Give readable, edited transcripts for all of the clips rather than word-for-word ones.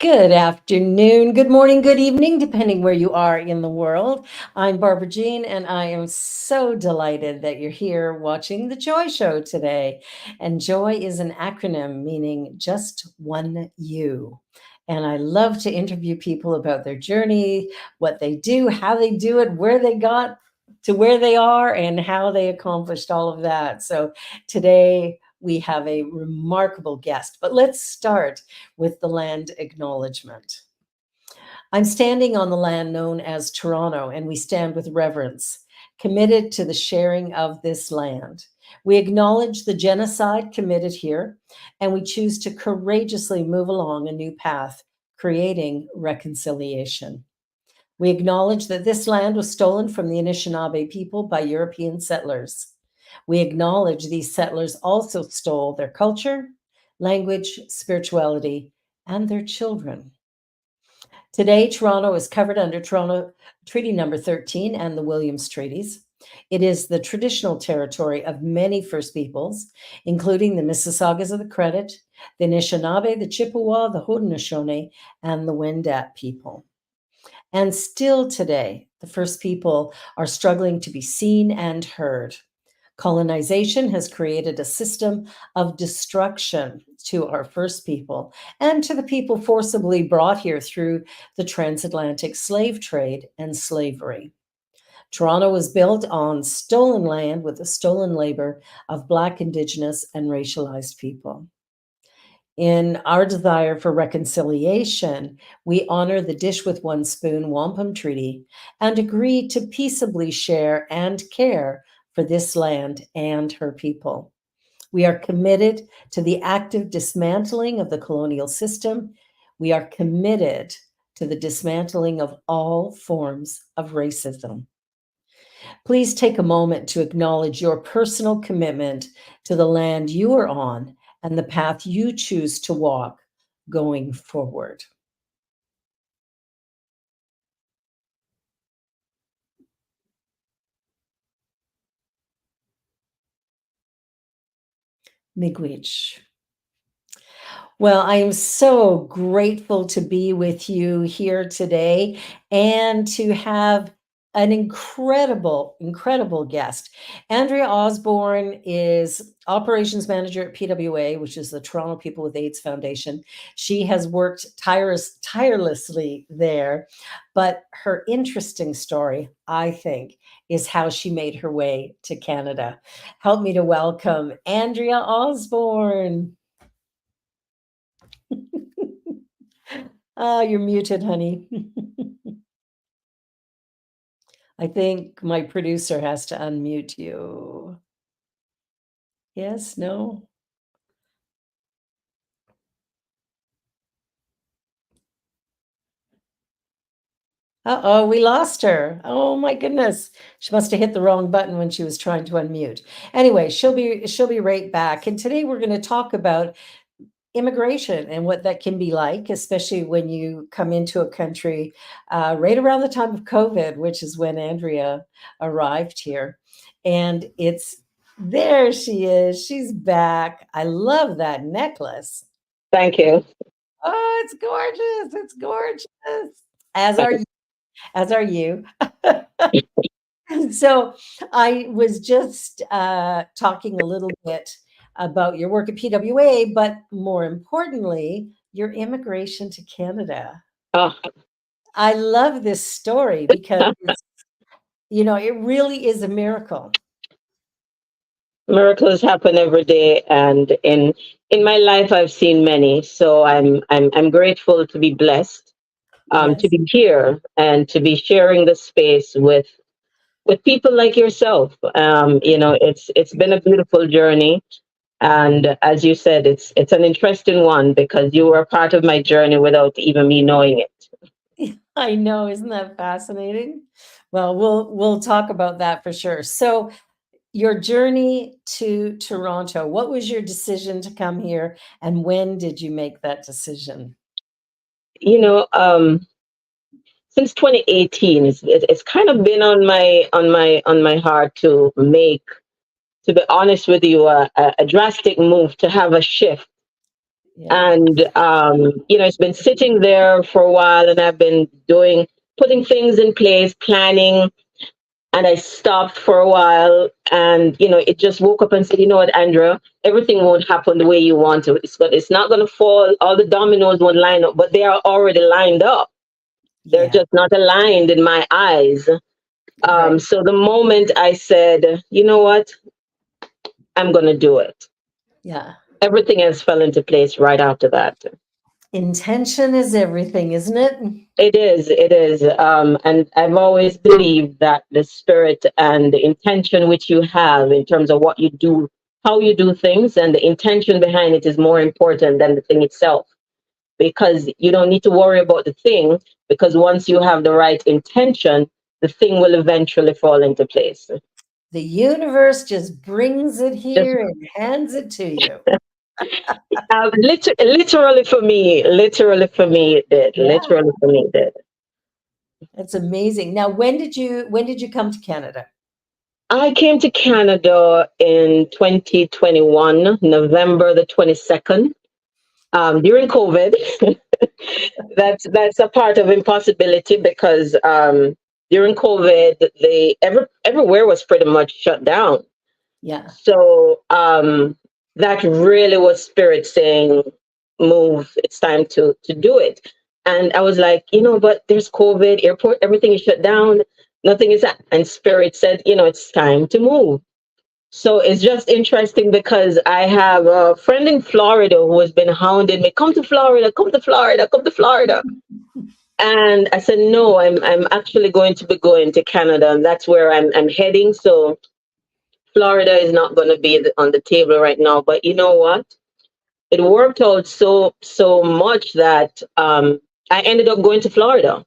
Good afternoon, good morning, good evening, depending where you are in the world. I'm Barbara Jean, and I am so delighted that you're here watching The Joy Show today. And joy is an acronym meaning just one you. And I love to interview people about their journey, what they do, how they do it, where they got to where they are, and how they accomplished all of that. So today, we have a remarkable guest, but let's start with the land acknowledgement. I'm standing on the land known as Toronto, and we stand with reverence, committed to the sharing of this land. We acknowledge the genocide committed here, and we choose to courageously move along a new path, creating reconciliation. We acknowledge that this land was stolen from the Anishinaabe people by European settlers. We acknowledge these settlers also stole their culture, language, spirituality, and their children. Today, Toronto is covered under Toronto Treaty Number 13 and the Williams Treaties. It is the traditional territory of many First Peoples, including the Mississaugas of the Credit, the Anishinaabe, the Chippewa, the Haudenosaunee, and the Wendat people. And still today, the First People are struggling to be seen and heard. Colonization has created a system of destruction to our First People and to the people forcibly brought here through the transatlantic slave trade and slavery. Toronto was built on stolen land with the stolen labor of Black, Indigenous, and racialized people. In our desire for reconciliation, we honor the Dish with One Spoon Wampum Treaty and agree to peaceably share and care for this land and her people. We are committed to the active dismantling of the colonial system. We are committed to the dismantling of all forms of racism. Please take a moment to acknowledge your personal commitment to the land you are on and the path you choose to walk going forward. Miigwech. Well, I am so grateful to be with you here today and to have an incredible guest. Andrea Osbourne is operations manager at PWA, which is the Toronto People with AIDS Foundation. She has worked tirelessly there, but her interesting story, I think, is how she made her way to Canada. Help me to welcome Andrea Osbourne. Oh, you're muted, honey. I think my producer has to unmute you. Yes, no? Uh-oh, we lost her. Oh my goodness. She must have hit the wrong button when she was trying to unmute. Anyway, she'll be right back. And today we're going to talk about immigration and what that can be like, especially when you come into a country right around the time of COVID, which is when Andrea arrived here. And there she is. She's back. I love that necklace. Thank you. Oh, it's gorgeous. It's gorgeous. As are you. As are you. So I was just talking a little bit about your work at PWA, but more importantly, your immigration to Canada. Oh, I love this story because it really is a miracle. miracles happen every day, and in my life, I've seen many. So I'm grateful to be blessed, to Yes. be here and to be sharing the space with people like yourself. It's been a beautiful journey, and as you said, it's an interesting one because you were a part of my journey without even me knowing it. I know, isn't that fascinating? Well, we'll talk about that for sure. So, your journey to Toronto, what was your decision to come here and when did you make that decision? You know, since 2018, it's kind of been on my heart to be honest with you, a drastic move to have a shift Yeah. And it's been sitting there for a while, and I've been putting things in place, planning, and I stopped for a while, and it just woke up and said, you know what, Andrea, everything won't happen the way you want to. It's not going to fall. All the dominoes won't line up, but they are already lined up. They're Yeah. just not aligned in my eyes. Right. So the moment I said, you know what, I'm going to do it, Yeah. everything else fell into place right after that. Intention is everything, isn't it? It is, it is. And I've always believed that the spirit and the intention which you have in terms of what you do, how you do things, and the intention behind it is more important than the thing itself. Because you don't need to worry about the thing, because once you have the right intention, the thing will eventually fall into place. The universe just brings it Just here and hands it to you. literally for me, it did. Yeah. Literally for me, it did. That's amazing. Now, when did you come to Canada? I came to Canada in 2021, November the 22nd, during COVID. That's a part of impossibility because during COVID, everywhere was pretty much shut down. Yeah. So that really was spirit saying, "Move! It's time to do it." And I was like, but there's COVID, airport, everything is shut down, nothing is. And spirit said, it's time to move. So it's just interesting because I have a friend in Florida who has been hounding me, come to Florida, come to Florida, come to Florida. And I said, no, I'm actually going to be going to Canada, and that's where I'm heading. So Florida is not going to be on the table right now. But you know what? It worked out so much that I ended up going to Florida.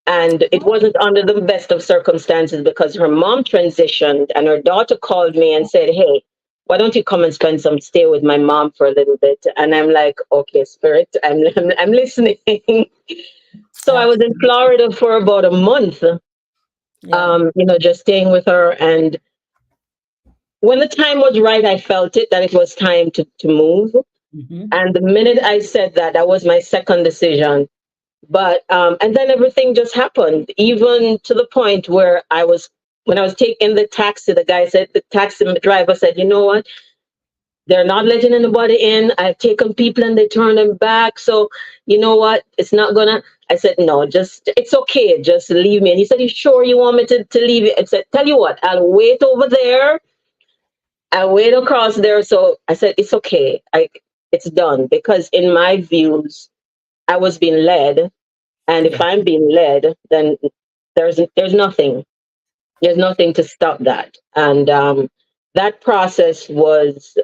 And it wasn't under the best of circumstances because her mom transitioned and her daughter called me and said, hey, why don't you come and stay with my mom for a little bit? And I'm like, okay, spirit, I'm listening. So I was in Absolutely. Florida for about a month, Yeah. just staying with her. And when the time was right, I felt it that it was time to move. Hmm. And the minute I said that, that was my second decision. But and then everything just happened, even to the point where when I was taking the taxi, the taxi driver said, you know what? They're not letting anybody in. I've taken people and they turn them back. So you know what? It's not gonna. I said, no, it's okay. Just leave me. And he said, you sure you want me to leave you? I said, tell you what, I'll wait over there. I'll wait across there. So I said, it's okay. It's done because in my views, I was being led, and if Yeah. I'm being led, then there's nothing. There's nothing to stop that. And that process was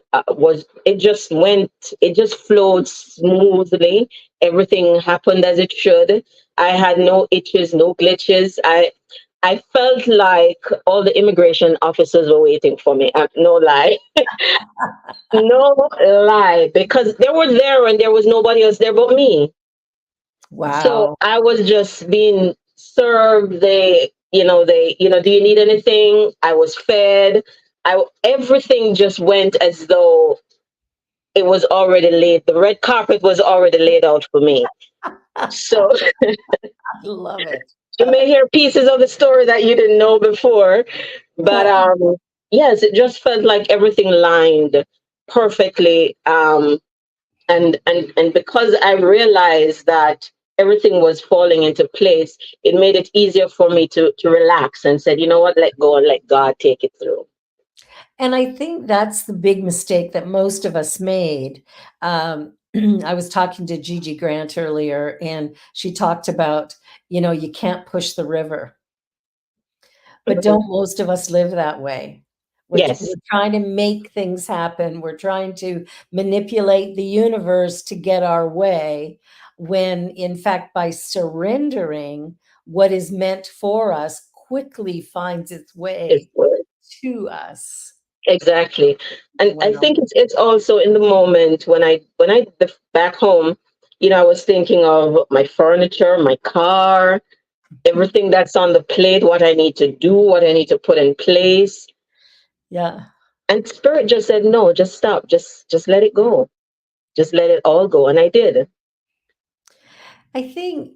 it just flowed smoothly. Everything happened as it should. I had no itches, no glitches. I felt like all the immigration officers were waiting for me. No lie, no lie, because they were there and there was nobody else there but me. So Wow. I was just being served. Do you need anything? I was fed. Everything just went as though it was already laid. The red carpet was already laid out for me. So I love it. you may hear pieces of the story that you didn't know before, but yes, it just felt like everything lined perfectly. And because I realized that everything was falling into place, it made it easier for me to relax and said, you know what, let go and let God take it through. And I think that's the big mistake that most of us made. I was talking to Gigi Grant earlier, and she talked about, you can't push the river. But Mhm. don't most of us live that way? We're Yes, trying to make things happen. We're trying to manipulate the universe to get our way, when in fact, by surrendering, what is meant for us quickly finds its it's way to us. exactly. And I Wow. think it's also in the moment back home, I was thinking of my furniture, my car, everything that's on the plate, what I need to do, what I need to put in place. Yeah. And spirit just said, no, just stop, just let it go. just let it all go. And I did. I think,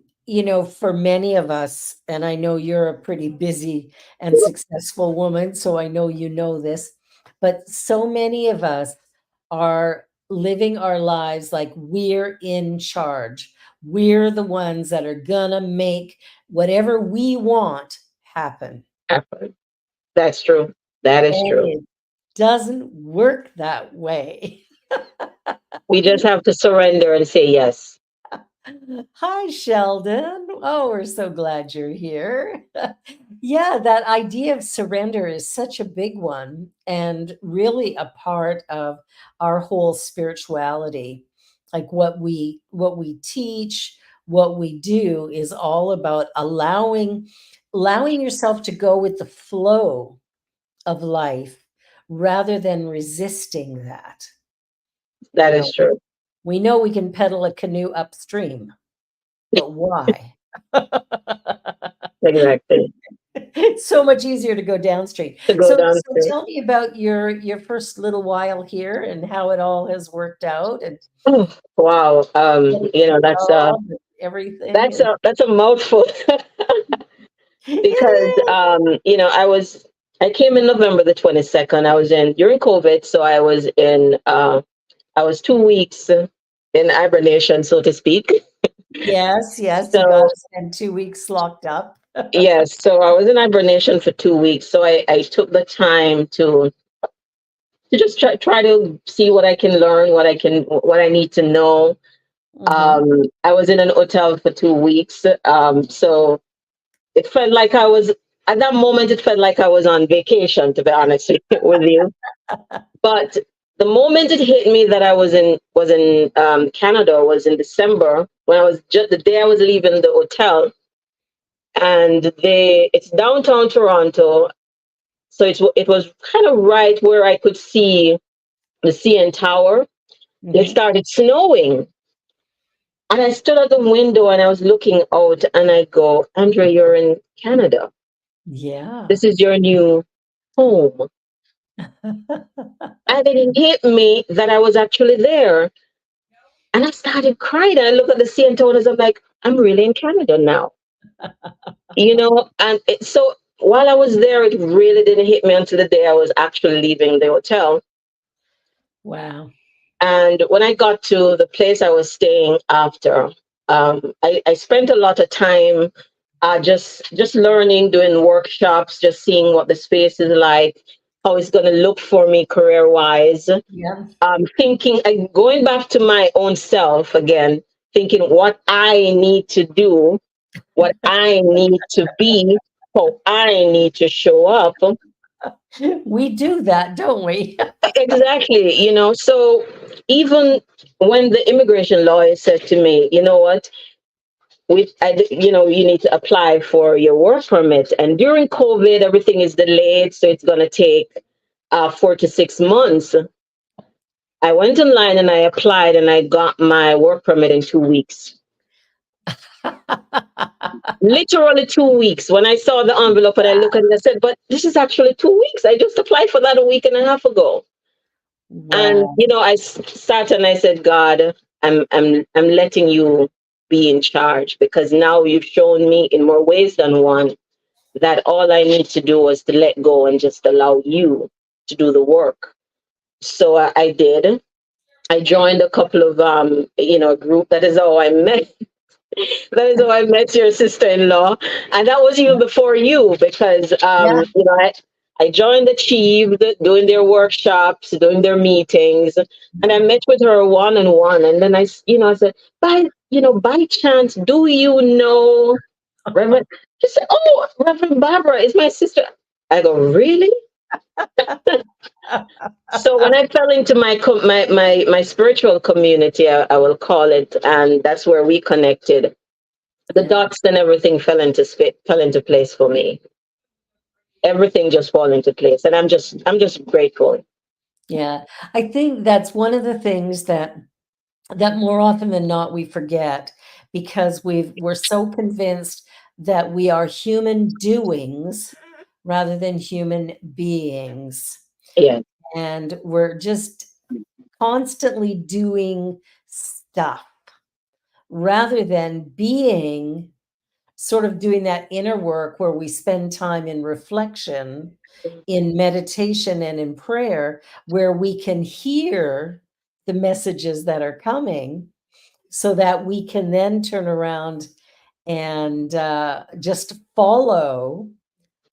for many of us, and I know you're a pretty busy and successful woman, so I know you know this, but so many of us are living our lives like we're in charge. We're the ones that are gonna make whatever we want happen. Happen. That's true. That is And true. it doesn't work that way. We just have to surrender and say yes. Hi, Sheldon. Oh, we're so glad you're here. Yeah, that idea of surrender is such a big one and really a part of our whole spirituality. Like what we teach, what we do is all about allowing yourself to go with the flow of life rather than resisting that. You That know, is true. we know we can pedal a canoe upstream, but why? Exactly. It's so much easier to go downstream. To go So downstairs. tell me about your first little while here and how it all has worked out and Oh, wow. getting You know, the job and everything and that's a mouthful because it is. I came in November the 22nd. I was in during COVID, so I was 2 weeks in hibernation, so to speak. Yes, yes, you gotta So spend 2 weeks locked up. yes, so I was in hibernation for 2 weeks. So I took the time to just try to see what I can learn, what I need to know. Mhm. I was in an hotel for 2 weeks. So it felt like I was at that moment. It felt like I was on vacation, to be honest with you. But the moment it hit me that I was in Canada was in December when I was just the day I was leaving the hotel, and it's downtown Toronto, so it was kind of right where I could see the CN Tower. It Mhm. started snowing, and I stood at the window and I was looking out, and I go, Andrea, you're in Canada. Yeah. This is your new home. And it hit me that I was actually there. And I started crying. I look at the sea and told us, I'm like, I'm really in Canada now. So while I was there, it really didn't hit me until the day I was actually leaving the hotel. Wow. And when I got to the place I was staying after, I spent a lot of time just learning, doing workshops, just seeing what the space is like, how it's going to look for me career wise. Yeah. Thinking, going back to my own self again, thinking what I need to do, what I need to be, how I need to show up. We do that, don't we? Exactly, so even when the immigration lawyer said to me, you know what, you need to apply for your work permit. And during COVID, everything is delayed, so it's going to take 4 to 6 months. I went online and I applied and I got my work permit in 2 weeks. Literally 2 weeks. When I saw the envelope and I looked at it, I said, but this is actually 2 weeks. I just applied for that a week and a half ago. And Wow. I sat and I said, God, I'm letting you be in charge, because now you've shown me in more ways than one that all I need to do was to let go and just allow you to do the work. So I did. I joined a couple of group. That is how I met. That is how I met your sister-in-law, and that was even before you, because Yeah. I joined Achieved, doing their workshops, doing their meetings, and I met with her one on one. And then I said, by chance, do you know Reverend? She said, oh, Reverend Barbara is my sister. I go, really? So when I fell into my spiritual community, I will call it, and that's where we connected. The Yeah. dots and everything fell into place for me. Everything just fall into place, and I'm just grateful. Yeah. I think that's one of the things that more often than not we forget because we're so convinced that we are human doings rather than human beings. Yeah, And we're just constantly doing stuff rather than being sort of doing that inner work where we spend time in reflection, in meditation, and in prayer, where we can hear the messages that are coming so that we can then turn around and just follow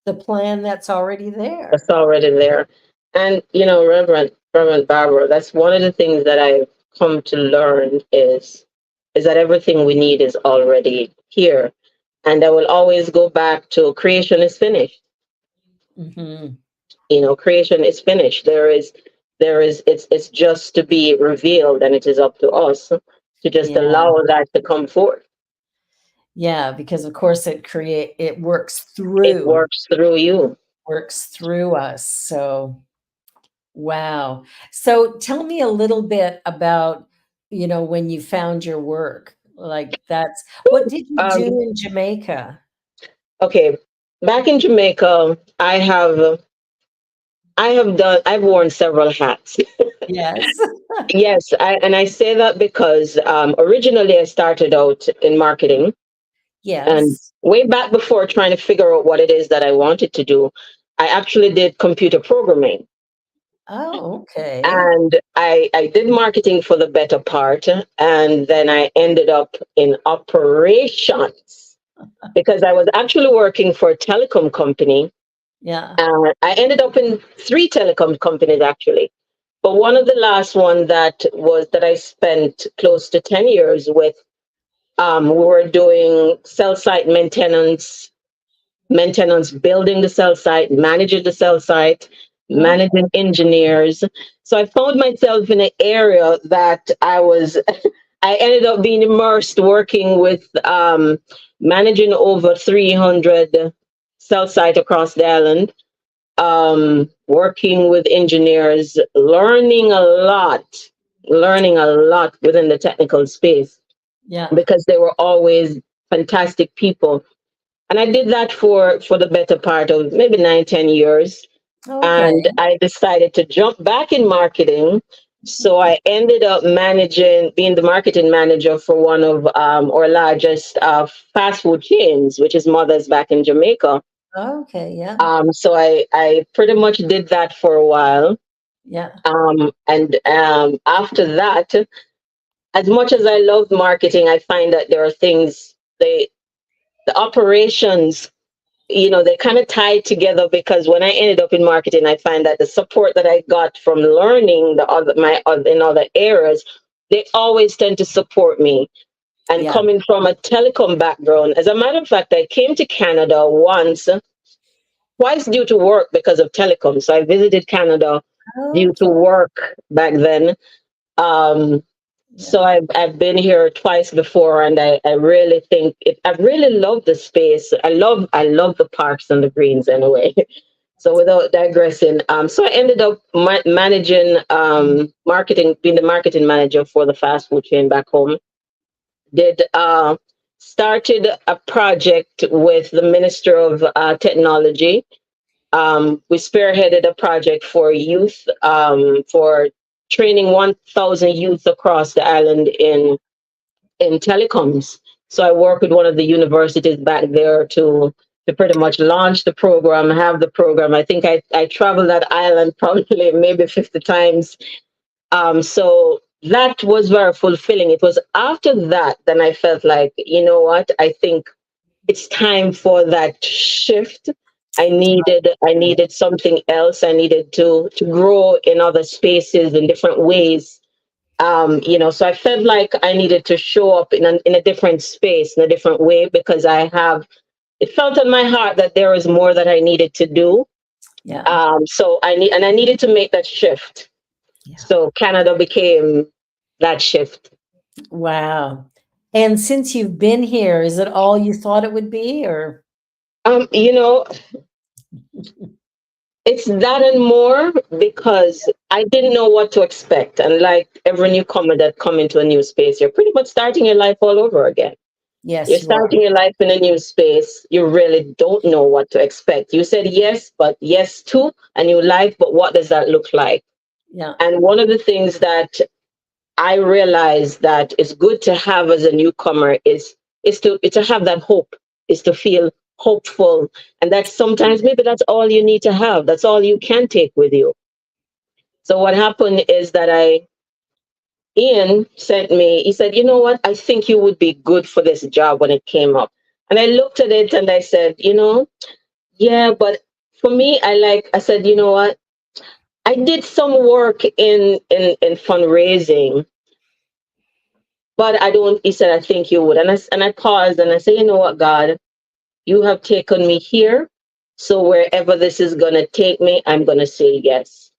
the plan that's already That's there. already there. And Reverend Barbara, that's one of the things that I've come to learn is that everything we need is already here. And I will always go back to creation is finished. Hmm. Creation is finished. It's just to be revealed, and it is up to us to just Yeah. allow that to come forth. Yeah, because of course it It works through you. works through us. So wow. So tell me a little bit about, when you found your work. Like what did you do Um, in Jamaica? okay, back in Jamaica, I've worn several hats. Yes. Yes, and I say that because originally I started out in marketing, and Yes. way back before trying to figure out what it is that I wanted to do, I actually did computer programming. Oh, okay. And I did marketing for the better part, and then I ended up in operations because I was actually working for a telecom company. Yeah. I ended up in three telecom companies actually, but one of the last one that I spent close to 10 years with. We were doing cell site maintenance, building the cell site, managing the cell site, Okay. managing engineers. So I found myself in an area that I ended up being immersed working with managing over 300 cell site across the island, working with engineers, learning a lot within the technical space Yeah. because they were always fantastic people. And I did that for the better part of maybe 9, 10 years. And Okay. I decided to jump back in marketing. So I ended up being the marketing manager for one of our largest fast food chains, which is Mother's back in Jamaica. Okay. Yeah. So I pretty much did that for a while. Yeah. And after that, as much as I love marketing, I find that there are things the operations, they kind of tied together because when I ended up in marketing, I find that the support that I got from learning in other areas, they always tend to support me. And Yeah. coming from a telecom background, as a matter of fact, I came to Canada twice due to work because of telecom. So I visited Canada due to Okay. work back then. Um, Yeah. so I've been here twice before, and I really think I really love the space. I love the parks and the greens anyway. So without digressing, so I ended up managing marketing, being the marketing manager for the fast food chain back home. Did Started a project with the Minister of Technology. We spearheaded a project for youth, for training 1,000 youth across the island in telecoms. So I work with one of the universities back there to pretty much launch the program, have the program. I think I traveled that island probably maybe 50 times. So that was very fulfilling. It was after that then I felt like, you know what, I think it's time for that shift. I needed something else. I needed to grow in other spaces in different ways. So I felt like I needed to show up in a different space, in a different way, because it felt in my heart that there was more that I needed to do. Yeah. I needed to make that shift. Yeah. So Canada became that shift. Wow. And since you've been here, is it all you thought it would be, or? Um, you know, it's that and more because I didn't know what to expect. And like every newcomer that come into a new space, you're pretty much starting your life all over again. You're Yes, you are. starting your life in a new space. You really don't know what to expect. You said yes, but yes to a new life, but what does that look like? Yeah. And one of the things that I realized that is good to have as a newcomer is to have that hope, is to feel hopeful. And that sometimes maybe that's all you need to have. That's all you can take with you. So what happened is that Ian sent me, he said, you know what, I think you would be good for this job when it came up. And I looked at it and I said, yeah, but for me, I said, you know what, I did some work in fundraising, but I don't, he said, I think you would. And I paused and I said, you know what, God, you have taken me here. So wherever this is going to take me, I'm going to say yes.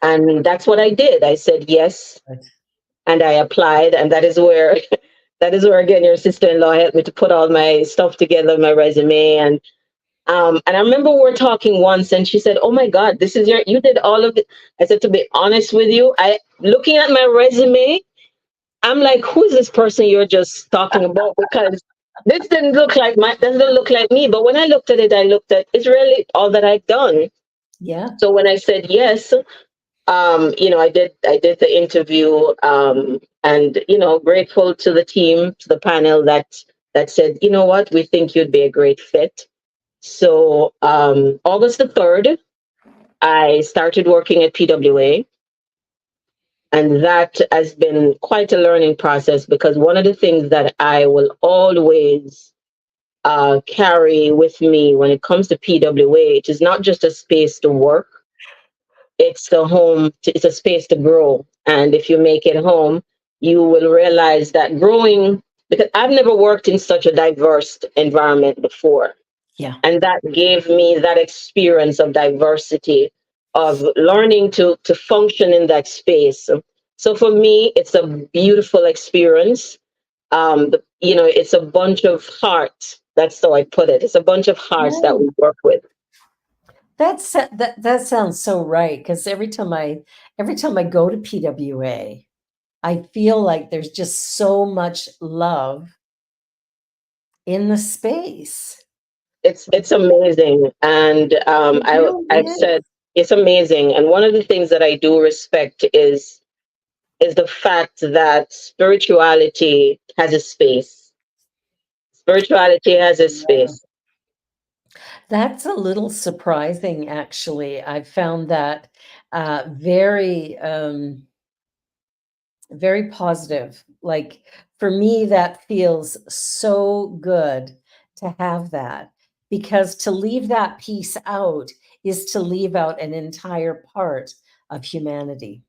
And that's what I did. I said yes, Right. and I applied. And that is where, that is where again, your sister-in-law helped me to put all my stuff together, my resume. And I remember we were talking once and she said, oh my God, you did all of it. I said, to be honest with you, looking at my resume, I'm like, who is this person you're just talking about? Because this doesn't look like me. But when I looked at it, it's really all that I've done. Yeah. So when I said yes, I did the interview, and grateful to the team, to the panel that said, you know what, we think you'd be a great fit. So August the 3rd, I started working at PWA. And that has been quite a learning process because one of the things that I will always carry with me when it comes to PWA, it is not just a space to work, it's a space to grow. And if you make it home, you will realize that growing, because I've never worked in such a diverse environment before. Yeah. And that gave me that experience of diversity, of learning to function in that space. So for me, it's a beautiful experience. It's a bunch of hearts. That's how I put it. It's a bunch of hearts that Right. we work with. That sounds so right. Because every time I go to PWA, I feel like there's just so much love in the space. It's amazing, and It really I've is. said it's amazing. And one of the things that I do respect is the fact that spirituality has a space. Spirituality has a Yeah. space. That's a little surprising, actually. I found that very very positive. Like for me, that feels so good to have that, because to leave that piece out is to leave out an entire part of humanity.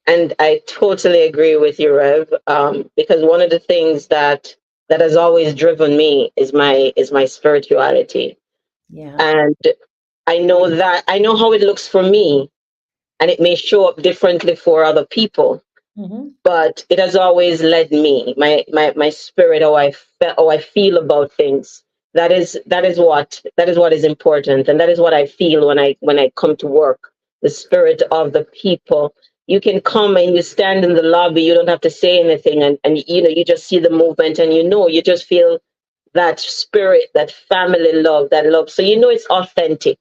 And I totally agree with you, Rev, because one of the things that has always driven me is my spirituality. Yeah. And I know how it looks for me, and it may show up differently for other people, Hmm. but it has always led me, my spirit, how I feel about things. That is what is important, and that is what I feel when I come to work. The spirit of the people. You can come and you stand in the lobby. You don't have to say anything, and you just see the movement, and you just feel that spirit, that family love, that love. So it's authentic.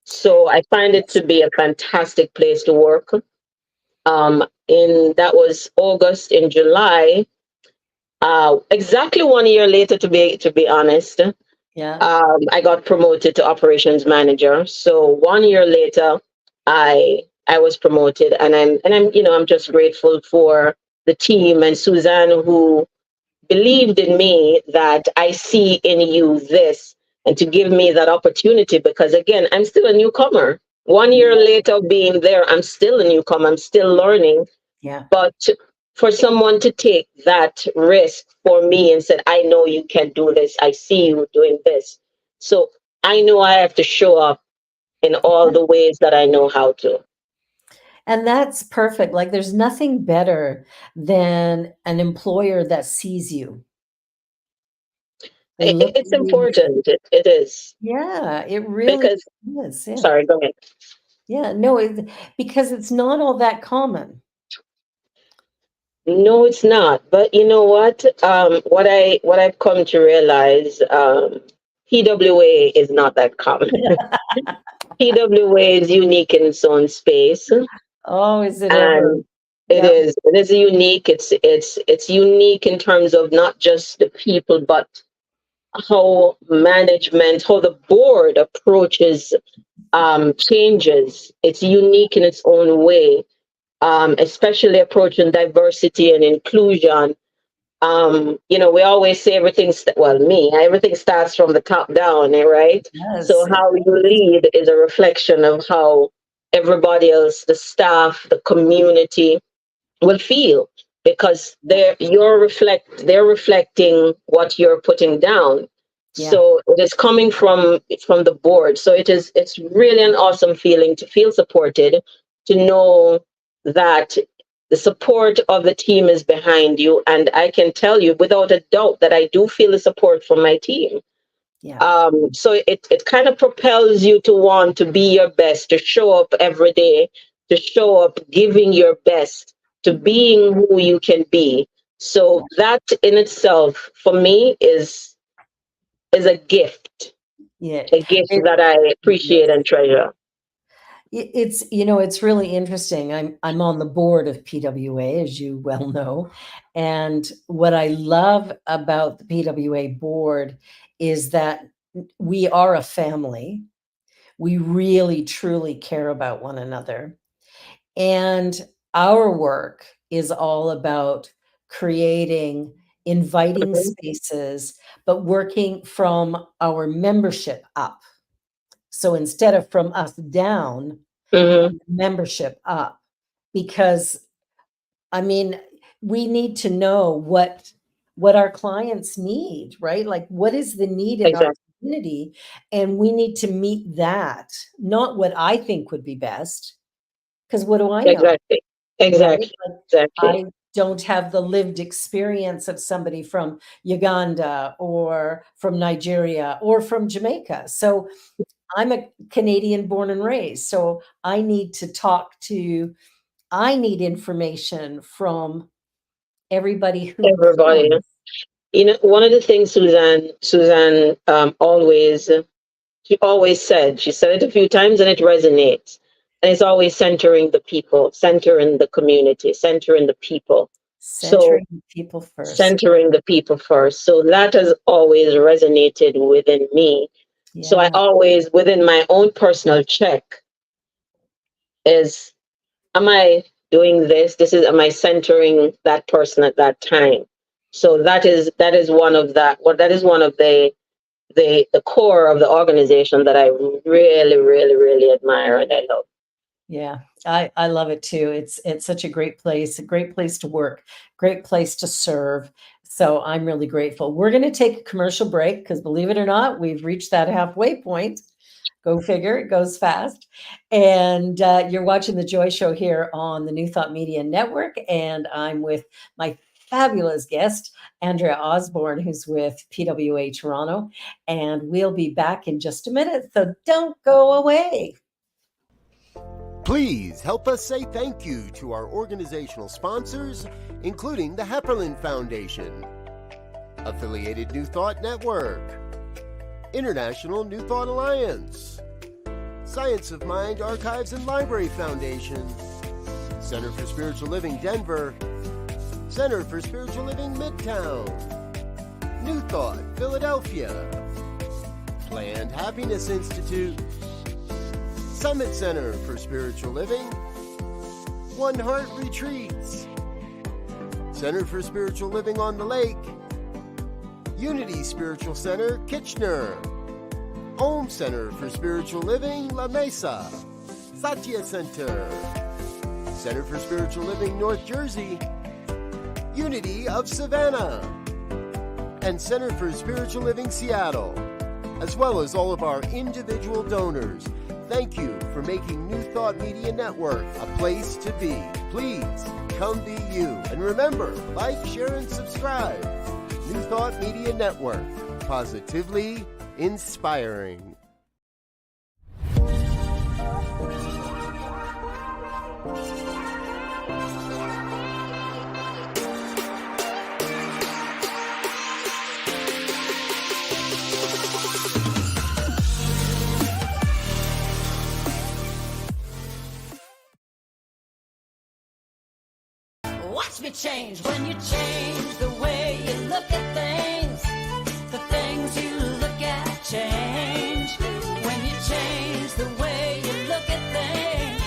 So I find it to be a fantastic place to work. In that was August. In July, exactly 1 year later, to be honest, Yeah. I got promoted to operations manager. So 1 year later, I was promoted, and I'm just grateful for the team and Suzanne, who believed in me, that I see in you this, and to give me that opportunity, because again, I'm still a newcomer. 1 year later being there, I'm still a newcomer. I'm still learning. Yeah. But for someone to take that risk for me and said, I know you can do this. I see you doing this. So I know I have to show up in all the ways that I know how to. And that's perfect. Like there's nothing better than an employer that sees you. They look at It's you and say, important. It is. yeah, it really Because, is. Yeah. sorry, go ahead. Yeah. No, because it's not all that common. No, it's not. But you know what? What I've come to realize, PWA is not that common. PWA is unique in its own space, Oh, is it ever? and Yep. it is unique. It's unique in terms of not just the people, but how the board approaches changes. It's unique in its own way, especially approaching diversity and inclusion. We always say everything starts from the top down, right? So Yes, it how you does. lead is a reflection of how everybody else, the staff, the community, will feel, because they're reflecting what you're putting down. Yeah, So it is coming from the board. So it's really an awesome feeling to feel supported, to know that the support of the team is behind you. And I can tell you without a doubt that I do feel the support from my team. yeah, So it kind of propels you to want to be your best, to show up every day, to show up giving your best, to being who you can be. So yeah, that in itself, for me, is yeah. a gift It, that I appreciate yes. and treasure. It's it's really interesting. I'm on the board of PWA, as you well know, and what I love about the PWA board is that we are a family. We really truly care about one another, and our work is all about creating inviting Hmm. spaces, but working from our membership up. So instead of from us down, Hmm. from the membership up, because I mean, we need to know what our clients need, right? Like, what is the need in our Exactly. community? And we need to meet that, not what I think would be best, because what do I know, Exactly. right? Exactly. Like, Exactly. I don't have the lived experience of somebody from Uganda or from Nigeria or from Jamaica. So I'm a Canadian born and raised. So I need information from everybody who Everybody. comes. One of the things Suzanne she said it a few times and it resonates. And it's always centering the people, centering the community, centering the people. So Centering people first. centering the people first. So that has always resonated within me. So I Yeah, always, within my own personal check, is, am I doing this? Am I centering that person at that time? So that is one of the core of the organization that I really, really, really admire and I love. yeah. I love it too. It's such a great place to work, great place to serve. So I'm really grateful. We're going to take a commercial break because believe it or not, we've reached that halfway point. Go figure, it goes fast. And you're watching The Joy Show here on the New Thought Media Network. And I'm with my fabulous guest, Andrea Osbourne, who's with PWA Toronto. And we'll be back in just a minute. So don't go away. Please help us say thank you to our organizational sponsors, including the Hepperlin Foundation, Affiliated New Thought Network, International New Thought Alliance, Science of Mind Archives and Library Foundation, Center for Spiritual Living Denver, Center for Spiritual Living Midtown, New Thought Philadelphia, Planned Happiness Institute, Summit Center for Spiritual Living, One Heart Retreats, Center for Spiritual Living on the Lake, Unity Spiritual Center, Kitchener, Home Center for Spiritual Living, La Mesa, Satya Center, Center for Spiritual Living, North Jersey, Unity of Savannah, and Center for Spiritual Living, Seattle, as well as all of our individual donors. Thank you for making New Thought Media Network a place to be. Please come be you. And remember, like, share, and subscribe. New Thought Media Network, positively inspiring. Watch me change when you change the way you look at things. The things you look at change when you change the way you look at things.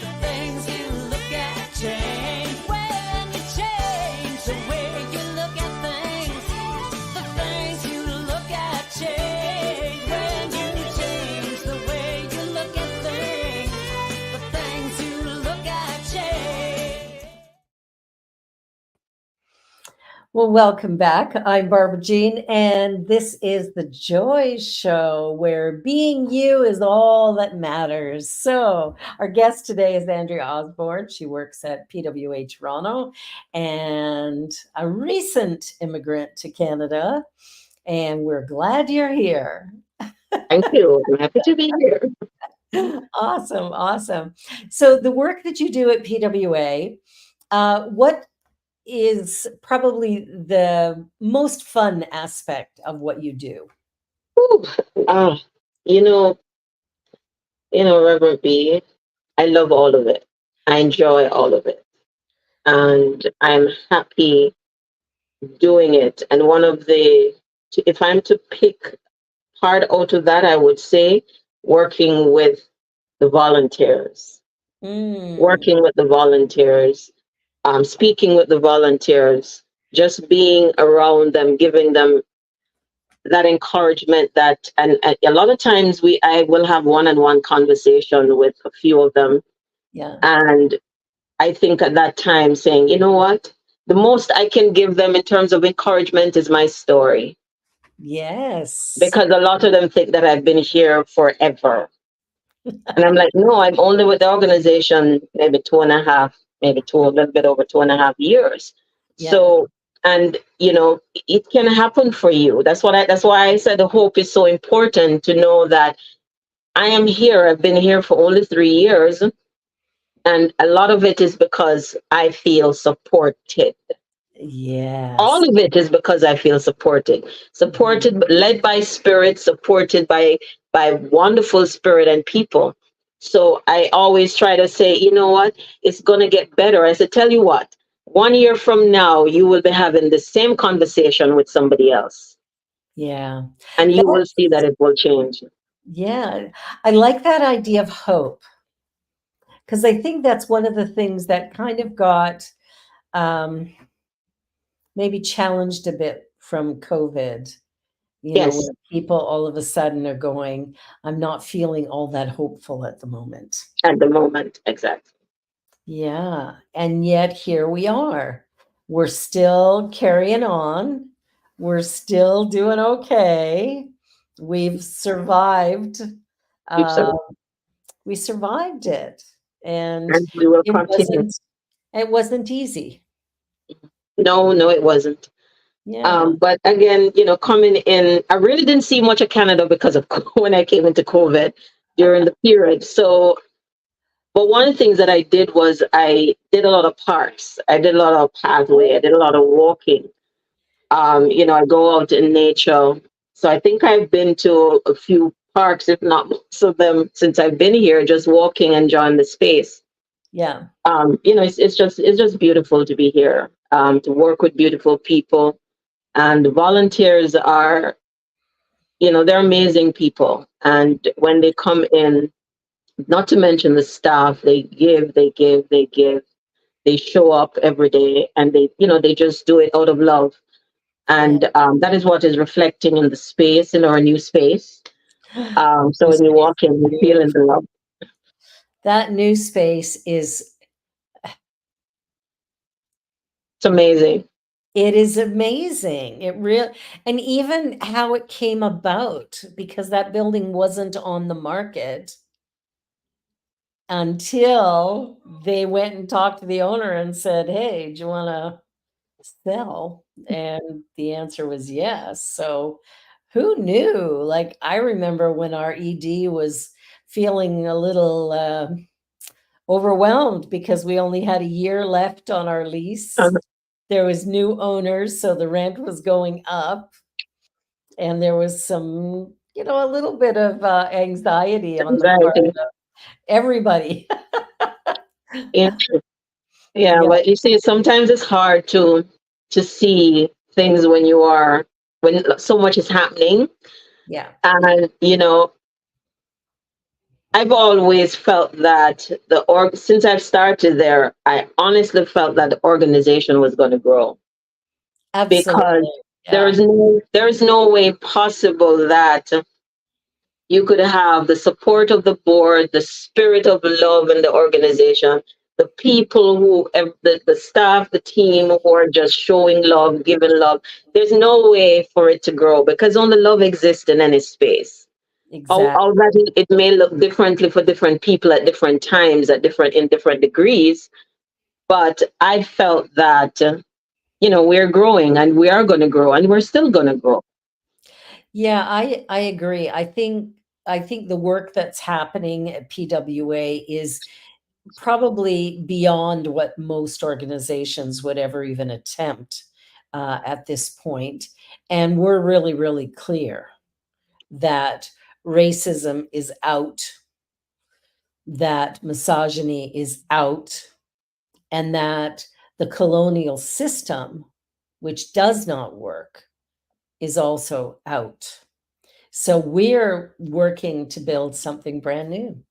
The things you look at change when you change the way you look at things. The things you look at change when you change the way you look at things. The things you look at change. Well, welcome back. I'm Barbara Jean, and this is the Joy Show where being you is all that matters. So, our guest today is Andrea Osbourne. She works at PWA Toronto and a recent immigrant to Canada. And we're glad you're here. Thank you. I'm happy to be here. Awesome, awesome. So, the work that you do at PWA, what is probably the most fun aspect of what you do? Whew. Ah, you know, Reverend B, I love all of it. I enjoy all of it. And I'm happy doing it. And if I'm to pick part out of that, I would say working with the volunteers, Mm, working with the volunteers, speaking with the volunteers, just being around them, giving them that encouragement and a lot of times I will have one-on-one conversation with a few of them. yeah. And I think at that time saying, you know what? The most I can give them in terms of encouragement is my story. Yes. Because a lot of them think that I've been here forever. And I'm like, no, I'm only with the organization maybe a little bit over 2.5 years. Yeah. So, and it can happen for you. That's why I said the hope is so important to know that I am here. I've been here for only 3 years. And a lot of it is because I feel supported. All Yes. of it is because I feel Mhm. supported, led by spirit, supported by wonderful spirit and people. So I always try to say, you know what, it's gonna get better. I said, tell you what, 1 year from now, you will be having the same conversation with somebody else, Yeah. and you That, will see that it will change. yeah. I like that idea of hope because I think that's one of the things that kind of got um, maybe challenged a bit from COVID, Yes, where people all of a sudden are going, I'm not feeling all that hopeful at the moment. at the moment, exactly. Yeah, and yet here we are. We're still carrying on. We're still doing okay. We've survived. Keep Uh, serving, we survived it, and and we will it continue. wasn't. It wasn't easy. No, no, it wasn't. Yeah, But again, coming in, I really didn't see much of Canada because of when I came into COVID during the period. So, but one of the things that I did was I did a lot of parks. I did a lot of pathway. I did a lot of walking. I go out in nature. So I think I've been to a few parks, if not most of them, since I've been here, just walking, enjoying the space. yeah, It's just beautiful to be here, to work with beautiful people, and the volunteers are, they're amazing people. And when they come in, not to mention the staff, they give, they show up every day, and they just do it out of love. yeah. And that is what is reflecting in the space, in our new space. So New when you space walk in, is you feel in the beautiful. love. That new space is It's amazing. it is amazing. It real and even how it came about because that building wasn't on the market until they went and talked to the owner and said, "Hey, do you wanna sell?" And the answer was yes. So who knew? Like, I remember when our ED was feeling a little, overwhelmed because we only had a year left on our lease. Um, There was new owners, so the rent was going up, and there was some, a little bit of, anxiety on the part Anxiety. of everybody. Yeah. Yeah, Yeah, but you see, sometimes it's hard to see things when you are when so much is happening. yeah, And I've always felt that since I've started there, I honestly felt that the organization was going to grow because absolutely. Yeah, there's no way possible that you could have the support of the board, the spirit of love in the organization, the people the staff, the team who are just showing love, giving love. There's no way for it to grow because only love exists in any space. All exactly. that it may look differently for different people at different times, in different degrees. But I felt that, we're growing and we are going to grow and we're still going to grow. Yeah, I agree. I think the work that's happening at PWA is probably beyond what most organizations would ever even attempt at this point. And we're really, really clear that racism is out, that misogyny is out, and that the colonial system, which does not work, is also out. So we're working to build something brand new.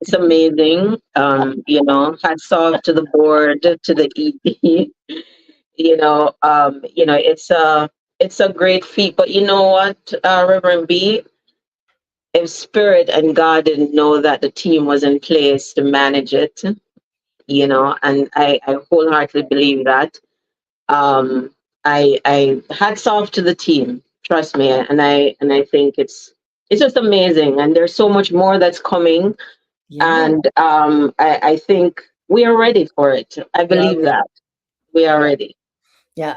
It's amazing. Hats off to the board, to the ED. It's a great feat. But you know what, Reverend B, if Spirit and God didn't know that the team was in place to manage it, and I wholeheartedly believe that. Um, I hats off to the team. Trust me, and I think it's just amazing. And there's so much more that's coming, Yeah, and I think we are ready for it. I we are believe ready. that we are Yeah. ready. Yeah,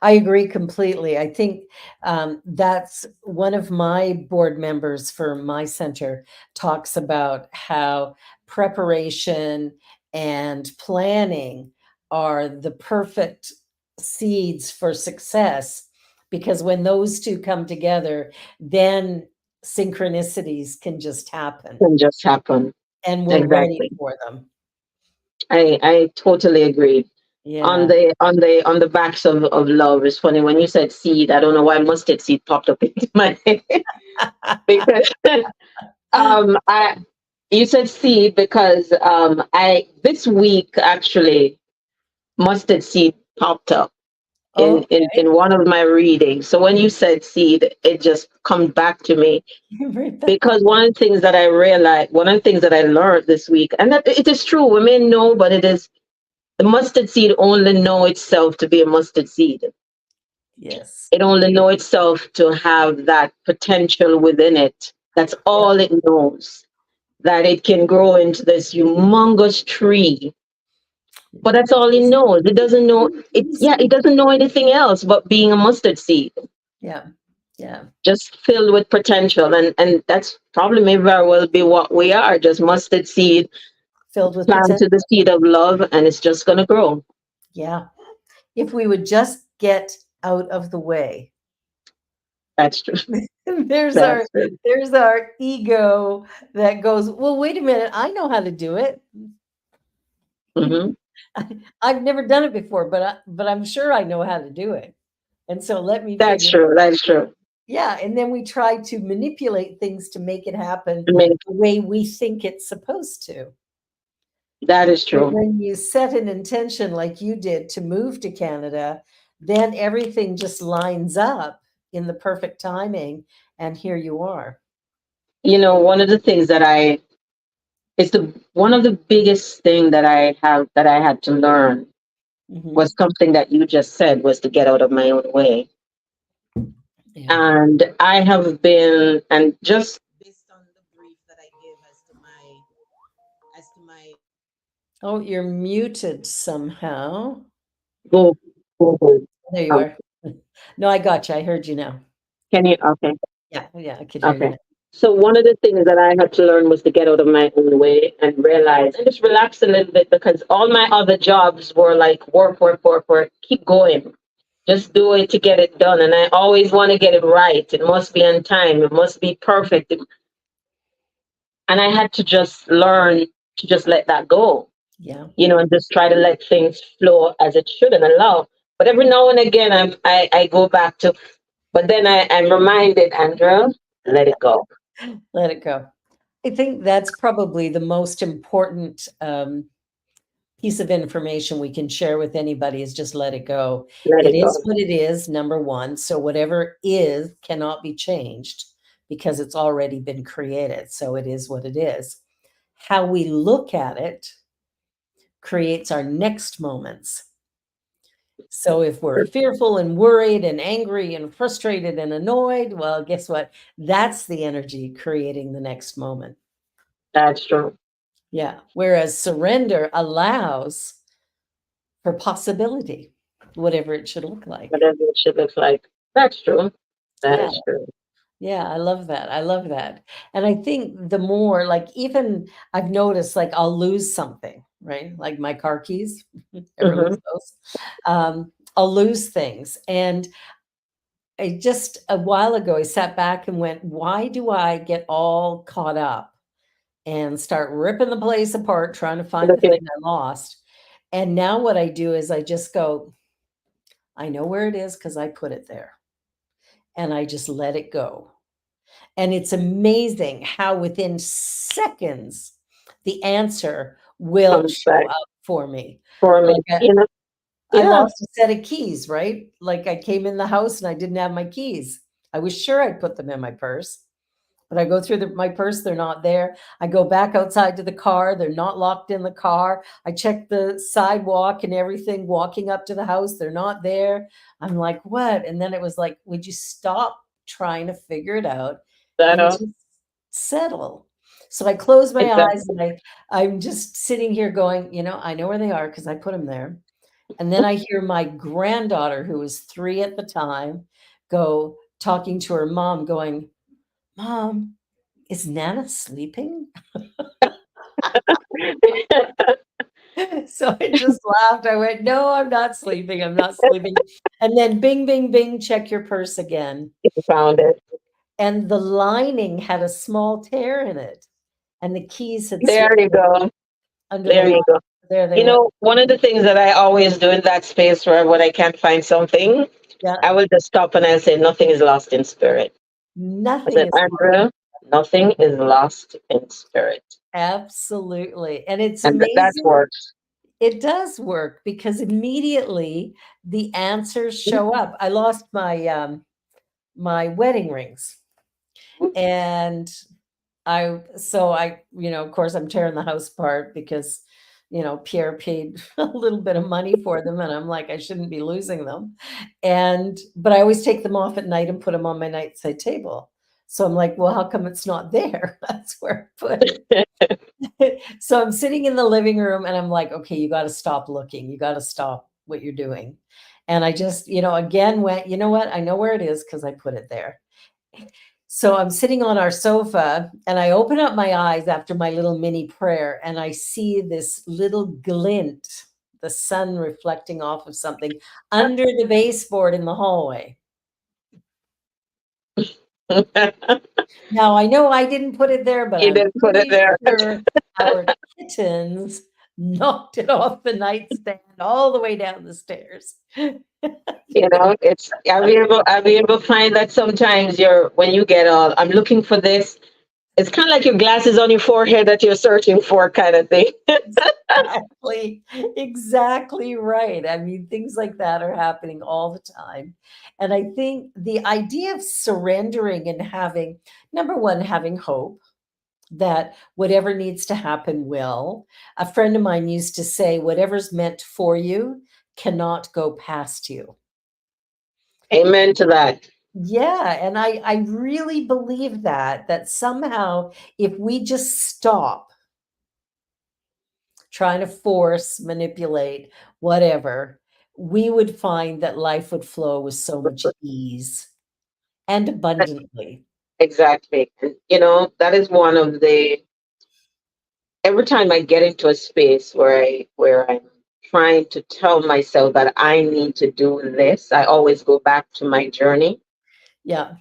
I agree completely. I think that's one of my board members for my center talks about how preparation and planning are the perfect seeds for success because when those two come together, then synchronicities can just happen Can just happen. and we're ready Exactly. for them. I totally agree. On Yeah. the backs of love, it's funny when you said seed. I don't know why mustard seed popped up into my head because I you said seed because I this week actually mustard seed popped up in, Okay. in in one of my readings. So when you said seed, it just comes back to me because one of the things that I learned this week, and that it is true, we may know, but it is the mustard seed only know itself to be a mustard seed. Yes. It only know itself to have that potential within it. That's Yeah. all it knows. That it can grow into this humongous tree. But that's all it knows. It doesn't know it. Yeah, it doesn't know anything else but being a mustard seed, Yeah. Yeah. just filled with potential. And that's probably may very well be what we are, just mustard seed Filled with planted the potential. seed of love, and it's just gonna grow. Yeah. If we would just get out of the way. That's true. There's our That's true. there's our ego that goes, "Well, wait a minute, I know how to do it. Hmm. I've never done it before, but I'm sure I know how to do it. And so let me That's figure." true. That's true. Yeah, and then we try to manipulate things to make it happen I mean, the way we think it's supposed to. that is But true. when you set an intention like you did to move to Canada, then everything just lines up in the perfect timing, and here you are. One of the things that I it's the one of the biggest thing that I had to learn Mhm. was something that you just said, was to get out of my own way. Yeah. And I have been, and just based on the brief that I gave as to my Oh, you're muted somehow. go go go. There you Um, are. No, I got you. I heard you now. can you? Okay. Yeah, yeah, I could hear you Okay. now. So one of the things that I had to learn was to get out of my own way and realize and just relax a little bit, because all my other jobs were like work, work, work, work. Keep going. Just do it to get it done. And I always want to get it right. It must be on time. It must be perfect. And I had to just learn to just let that go. Yeah. And just try to let things flow as it should and allow. But every now and again, I go back to, but then I'm reminded, Andrea, let it go. Let it go. I think that's probably the most important piece of information we can share with anybody is just let it go. Let It it is go. what it is, number one. So whatever is cannot be changed because it's already been created. So it is what it is. How we look at it creates our next moments. So if we're fearful and worried and angry and frustrated and annoyed, well, guess what? That's the energy creating the next moment. That's true. Yeah. Whereas surrender allows for possibility, whatever it should look like. Whatever it should look like. That's true. That Yeah. is true. Yeah. I love that. I love that. And I think the more, like, even I've noticed, like, I'll lose something, right? Like my car keys, ever lose Hmm. those? I'll lose things. And I just a while ago, I sat back and went, why do I get all caught up and start ripping the place apart trying to find the Looking thing I lost? And now what I do is I just go, I know where it is because I put it there. And I just let it go. And it's amazing how within seconds the answer will comes show back up for me. for me. Like I Yeah, lost a set of keys, right? Like I came in the house and I didn't have my keys. I was sure I'd put them in my purse. But I go through my purse, they're not there. I go back outside to the car, they're not locked in the car. I check the sidewalk and everything, walking up to the house, they're not there. I'm like, what? And then it was like, would you stop trying to figure it out that and just settle? So I close my eyes exactly. and I'm just sitting here going, I know where they are because I put them there. And then I hear my granddaughter, who was 3 at the time, go talking to her mom, going, Mom, is Nana sleeping? So I just laughed. I went, no, I'm not sleeping. I'm not sleeping. And then bing, bing, bing, check your purse again. You found it. And the lining had a small tear in it. And the keys had There slipped you go. under the There you line. go. There they were. One of the things that I always do in that space where when I can't find something, Yeah. I will just stop and I say, nothing is lost in spirit. I Nothing said, is Andrea, nothing is lost in spirit. absolutely. And it's And that amazing. works. It does work because immediately the answers show up. I lost my wedding rings. And of course, I'm tearing the house apart because, Pierre paid a little bit of money for them. And I'm like, I shouldn't be losing them. But I always take them off at night and put them on my nightside table. So I'm like, well, how come it's not there? That's where I put it. So I'm sitting in the living room and I'm like, okay, you got to stop looking. You got to stop what you're doing. And I just, again went, you know what? I know where it is because I put it there. So I'm sitting on our sofa and I open up my eyes after my little mini prayer and I see this little glint, the sun reflecting off of something under the baseboard in the hallway. You Now I know I didn't put it there, but I'm didn't put it pretty there. sure our kittens knocked it off the nightstand all the way down the stairs. It's I'll be able to find that sometimes when you get all I'm looking for this. It's kind of like your glasses on your forehead that you're searching for, kind of thing. Exactly. Exactly right. I mean, things like that are happening all the time. And I think the idea of surrendering and having, number one, having hope that whatever needs to happen will. A friend of mine used to say, whatever's meant for you cannot go past you. Amen to that. Yeah, and I really believe that somehow if we just stop trying to force, manipulate, whatever, we would find that life would flow with so much ease and abundantly. Exactly. That is one of the every time I get into a space where I'm trying to tell myself that I need to do this, I always go back to my journey Yeah,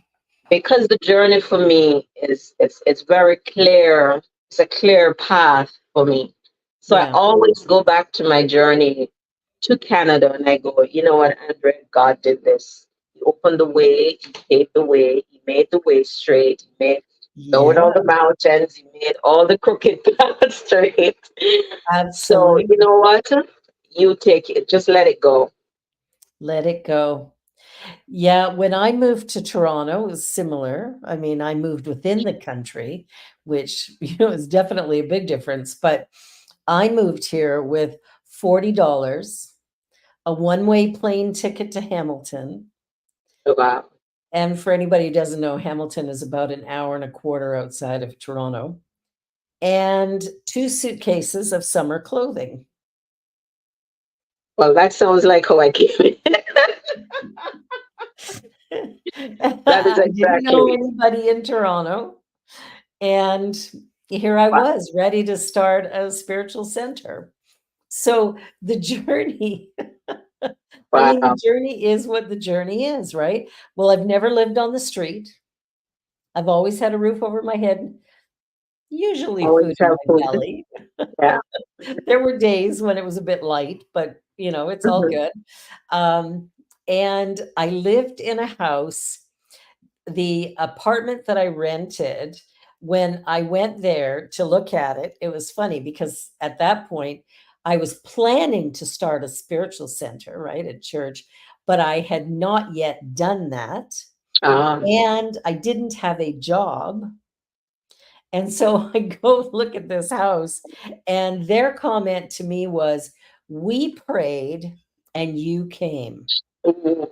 because the journey for me is it's very clear. It's a clear path for me. So I Yeah. always go back to my journey to Canada and I go, you know what, Andrea, God did this. He opened the way, He paved the way, He made the way straight, He made go Yeah. down the mountains, He made all the crooked paths straight. So you Absolutely. know what? You take it, just let it go. Let it go. Yeah, when I moved to Toronto, it was similar. I mean, I moved within the country, which, is definitely a big difference, but I moved here with $40, a one-way plane ticket to Hamilton. Wow. And for anybody who doesn't know, Hamilton is about an hour and a quarter outside of Toronto, and 2 suitcases of summer clothing. Well, that sounds like how I came in. That is I didn't know exactly. anybody in Toronto, and here I Wow. was ready to start a spiritual center. So the journey, I mean, the Wow. journey is what the journey is, right? Well, I've never lived on the street. I've always had a roof over my head, usually Always food in have my food. belly. Yeah. There were days when it was a bit light, but it's all Mhm. good. Um, and I lived in a house. The apartment that I rented, when I went there to look at it, it was funny because at that point I was planning to start a spiritual center, right, at church, but I had not yet done that. Ah. And I didn't have a job. And so I go look at this house, and their comment to me was, "We prayed and you came." Ooh.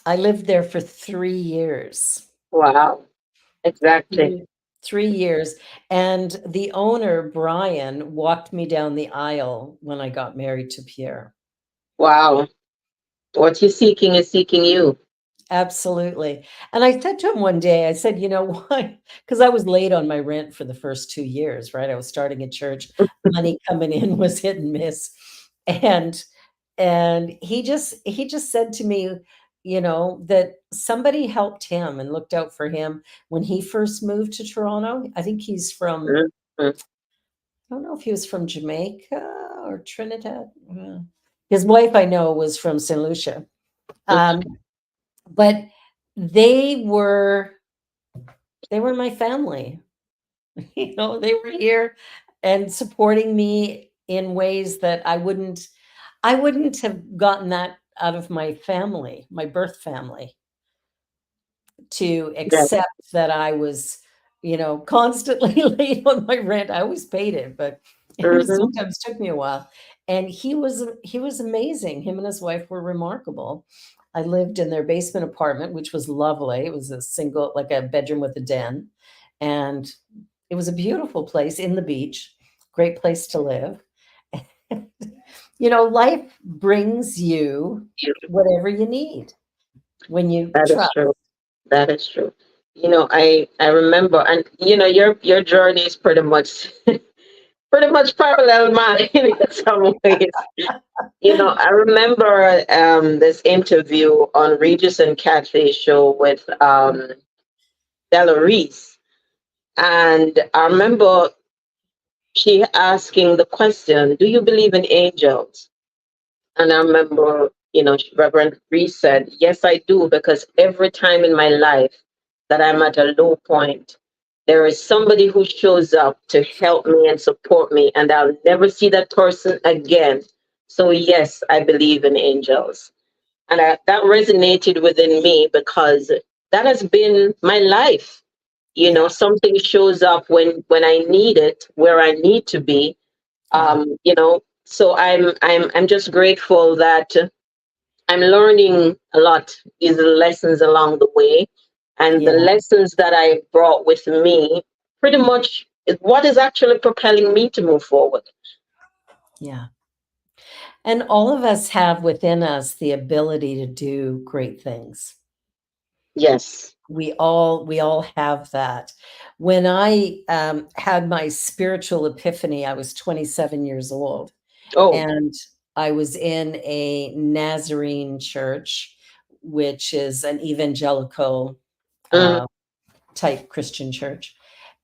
I lived there for 3 years. Wow. Exactly. 3 years, and the owner, Brian, walked me down the aisle when I got married to Pierre. Wow. What you're seeking is seeking you. Absolutely. And I said to him one day, I said, "You know why?" Because I was late on my rent for the first 2 years, right? I was starting a church, money coming in was hit and miss. And he just said to me, that somebody helped him and looked out for him when he first moved to Toronto. I think he's from Mhm. I don't know if he was from Jamaica or Trinidad. His wife, I know, was from St. Lucia. Mhm. Um, but they were they were my family. They were here and supporting me in ways that I wouldn't have gotten that out of my family, my birth family, to Yes. accept that I was, constantly late on my rent. I always paid it, but it Mhm. sometimes took me a while. And he was amazing. Him and his wife were remarkable. I lived in their basement apartment, which was lovely. It was a single, like a bedroom with a den, and it was a beautiful place in the beach. Great place to live. Life brings you whatever you need when you That is trust. true. That is true. I remember, and your journey is pretty much parallel mine in some ways. I remember this interview on Regis and Kathy's show with Della Reese, and I remember she asking the question, "Do you believe in angels?" And I remember, Reverend Reese said, "Yes, I do, because every time in my life that I'm at a low point, there is somebody who shows up to help me and support me, and I'll never see that person again. So, yes, I believe in angels." And that resonated within me because that has been my life. Yeah, Something shows up when I need it, where I need to be. yeah, So I'm just grateful that I'm learning a lot, these lessons along the way. And the yeah, lessons that I brought with me pretty much is what is actually propelling me to move forward. yeah. And all of us have within us the ability to do great things. Yes. We all have that. When I had my spiritual epiphany, I was 27 years old, Oh. and I was in a Nazarene church, which is an evangelical Mm. uh, type Christian church.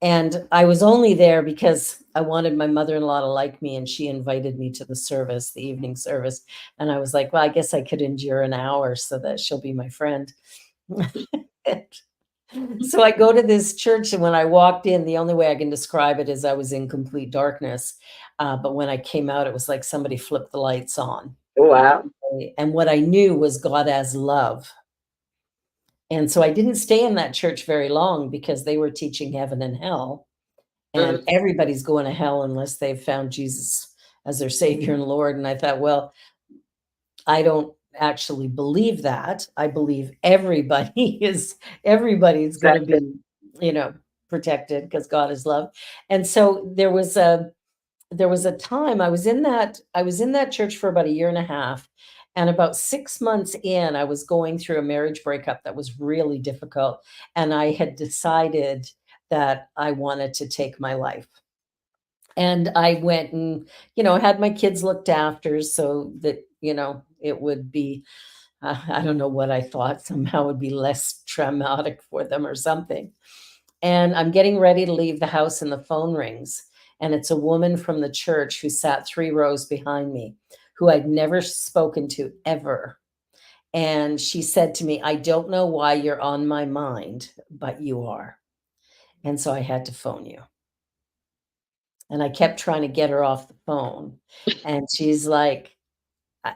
And I was only there because I wanted my mother-in-law to like me, and she invited me to the service, the evening service. And I was like, well, I guess I could endure an hour so that she'll be my friend. So I go to this church, and when I walked in, the only way I can describe it is I was in complete darkness. But when I came out, it was like somebody flipped the lights on. Wow. And what I knew was God as love. And so I didn't stay in that church very long because they were teaching heaven and hell. And Mm, everybody's going to hell unless they've found Jesus as their Savior and Lord. And I thought, well, I don't actually believe that. I believe everybody's going to exactly. be, you know, protected because God is love. And so there was a time I was in that church for about a year and a half, and about 6 months in, I was going through a marriage breakup that was really difficult, and I had decided that I wanted to take my life. And I went and, had my kids looked after so that, it would be, I don't know what I thought, somehow it would be less traumatic for them or something. And I'm getting ready to leave the house, and the phone rings. And it's a woman from the church who sat 3 rows behind me, who I'd never spoken to ever. And she said to me, I don't know why you're on my mind, but you are. And so I had to phone you. And I kept trying to get her off the phone. And she's like, I,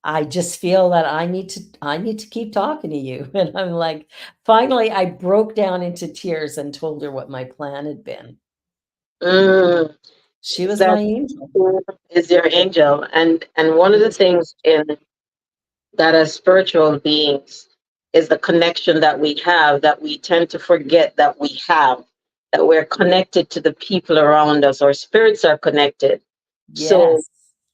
I just feel that I need to keep talking to you. And I'm like, finally I broke down into tears and told her what my plan had been. Mm, She is was that my angel. who is your angel? And one of She the was things in that as spiritual beings is the connection that we have that we tend to forget that we have, that we're connected to the people around us. Our spirits are connected. So yes,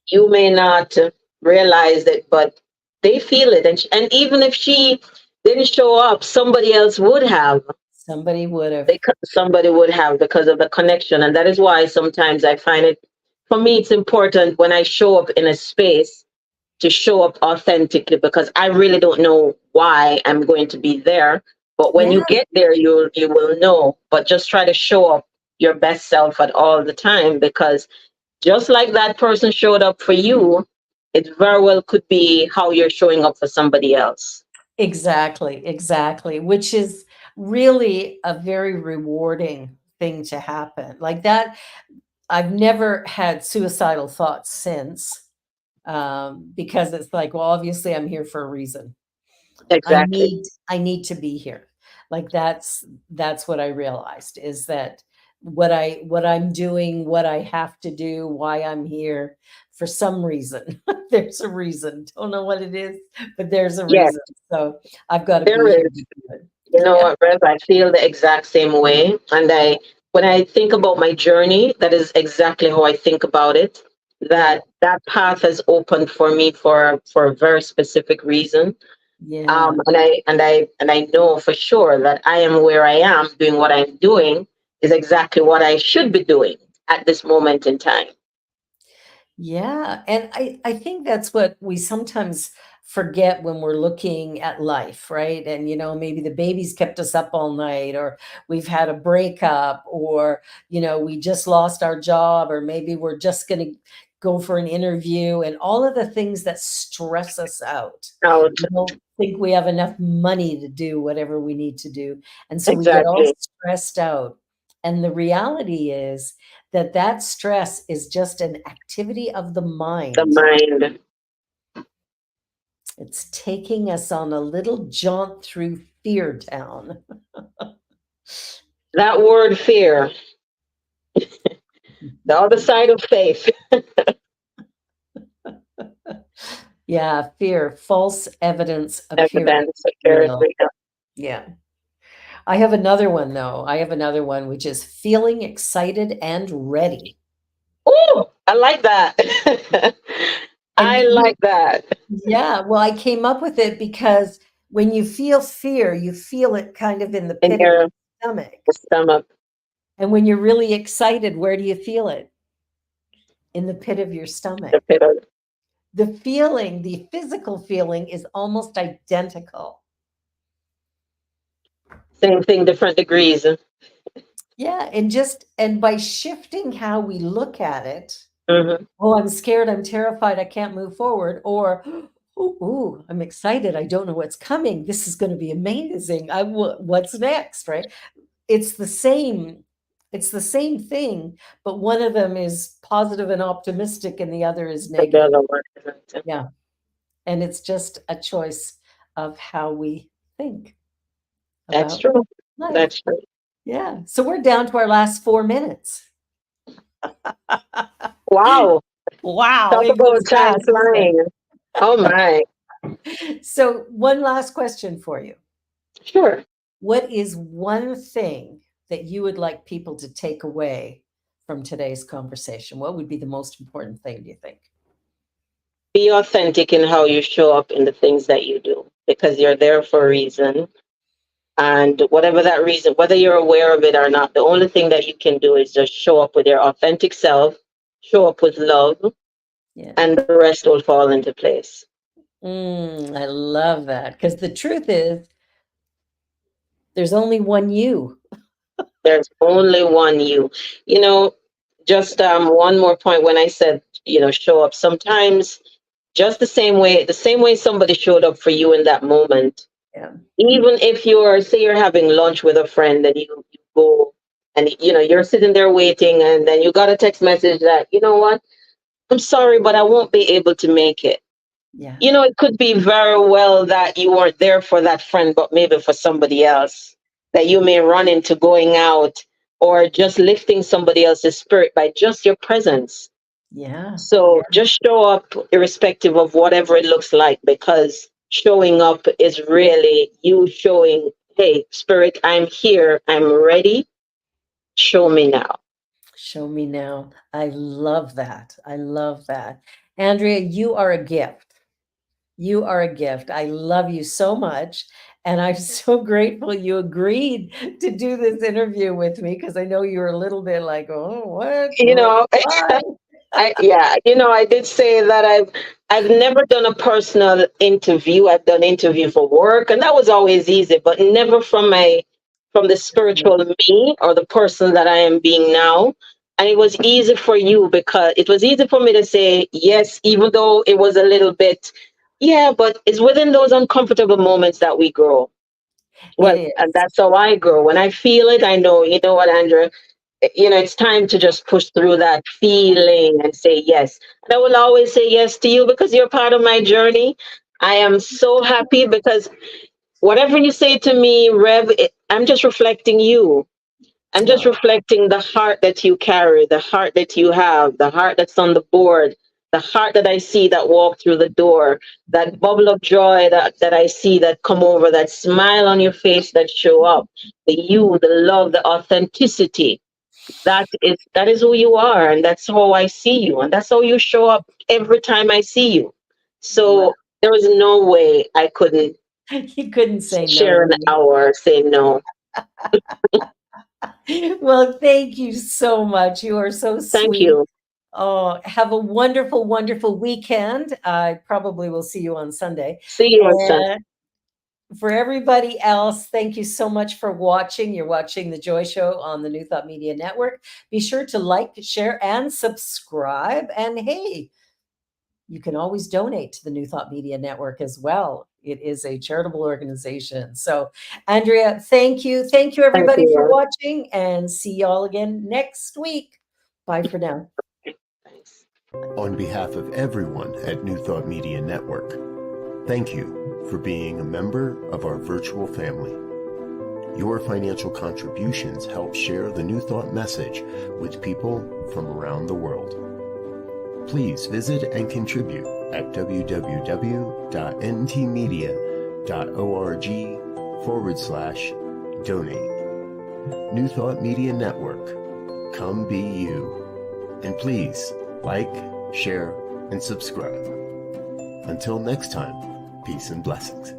you may not realize it, but they feel it. And even if she didn't show up, somebody else would have. somebody would have. Somebody would have because of the connection. And that is why sometimes I find it, for me, it's important when I show up in a space to show up authentically because I really don't know why I'm going to be there. But when Yeah, you get there, you will know. But just try to show up your best self at all the time because just like that person showed up for you, it very well could be how you're showing up for somebody else. exactly, exactly, which is really a very rewarding thing to happen. Like that, I've never had suicidal thoughts since, because it's like, well, obviously I'm here for a reason. I Exactly. need I need to be here. Like that's what I realized is that what I'm doing, what I have to do, why I'm here for some reason. There's a reason. Don't know what it is, but there's a Yes, reason. So I've got to be there here is. to do it. You know Yeah. what, Rev? I feel the exact same way. And when I think about my journey, that is exactly how I think about it. Yeah. That path has opened for me for a very specific reason. Yeah. And I know for sure that I am where I am doing what I'm doing is exactly what I should be doing at this moment in time. Yeah, and I think that's what we sometimes forget when we're looking at life, right? And maybe the baby's kept us up all night, or we've had a breakup, or we just lost our job, or maybe we're just going to go for an interview, and all of the things that stress us out. Out. We don't think we have enough money to do whatever we need to do, and so we get all Exactly. stressed out. And the reality is that stress is just an activity of the The mind. mind. It's taking us on a little jaunt through fear town. That word fear, the other side of faith. Yeah, fear, false evidence appearing Evidence appears real. real. Yeah. I have another one though. I have another one, which is feeling excited and ready. Ooh, I like that. And I like that. yeah, well, I came up with it because when you feel fear, you feel it kind of in the In pit of your your stomach. stomach, And when you're really excited, where do you feel it? In the pit of your the stomach. pit of The physical feeling is almost identical. same thing, different degrees. Yeah, and by shifting how we look at it, Hmm. oh, I'm scared, I'm terrified, I can't move forward, or ooh, I'm excited, I don't know what's coming. This is going to be amazing. What's next, right? It's the same. It's the same thing, but one of them is positive and optimistic, and the other is The negative. other one. Yeah, and it's just a choice of how we think That's about true. life. That's true. Yeah. So we're down to our last 4 minutes. Wow. Wow, Talk it goes about time fast, isn't flying. Oh my. it? So, one last question for you. Sure. What is one thing that you would like people to take away from today's conversation? What would be the most important thing, do you think? Be authentic in how you show up in the things that you do because you're there for a reason. And whatever that reason, whether you're aware of it or not, the only thing that you can do is just show up with your authentic self, show up with love, Yeah. and the rest will fall into place. I love that. Because the truth is, there's only one you. There's only one you. You know, just one more point when I said, show up. Sometimes just the same way somebody showed up for you in that moment, Yeah. even if say you're having lunch with a friend and you go and you're sitting there waiting and then you got a text message that, you know what, I'm sorry, but I won't be able to make it. Yeah. It could be very well that you weren't there for that friend, but maybe for somebody else that you may run into going out or just lifting somebody else's spirit by just your presence. Yeah. So just show up irrespective of whatever it looks like, because showing up is really you showing, hey, spirit, I'm here, I'm ready. Show me now. Show me now. I love that. I love that. Andrea, you are a gift. You are a gift. I love you so much. And I'm so grateful you agreed to do this interview with me because I know you were a little bit like, oh, what? You Oh, know, why? I did say that I've never done a personal interview. I've done interview for work, and that was always easy, but never from the spiritual me or the person that I am being now. And it was easy for you because it was easy for me to say yes, even though it was a little bit, yeah, but it's within those uncomfortable moments that we grow. It Well, and is. that's how I grow. When I feel it, I know, you know what, Andrew, it's time to just push through that feeling and say yes. And I will always say yes to you because you're part of my journey. I am so happy because whatever you say to me, Rev, I'm just reflecting you. I'm just Oh, reflecting the heart that you carry, the heart that you have, the heart that's on the board, the heart that I see that walk through the door, that bubble of joy that I see that come over, that smile on your face that show up, the love, the authenticity. That is who you are, and that's how I see you, and that's how you show up every time I see you. wow. So there was no way I couldn't You couldn't say no share to an me. hour, say no. Well, thank you so much. You are so Thank sweet. you. Oh, have a wonderful, wonderful weekend. I probably will see you on Sunday. See you on Sunday. And for everybody else, thank you so much for watching. You're watching The Joy Show on the New Thought Media Network. Be sure to like, share, and subscribe. And hey, you can always donate to the New Thought Media Network as well. It is a charitable organization. So, Andrea, thank you. Thank you, Thank everybody, for you. watching, and see y'all again next week. Bye for now. Thanks. On behalf of everyone at New Thought Media Network, thank you for being a member of our virtual family. Your financial contributions help share the New Thought message with people from around the world. Please visit and contribute at www.ntmedia.org/donate. New Thought Media Network. Come be you. And please like, share, and subscribe. Until next time, peace and blessings.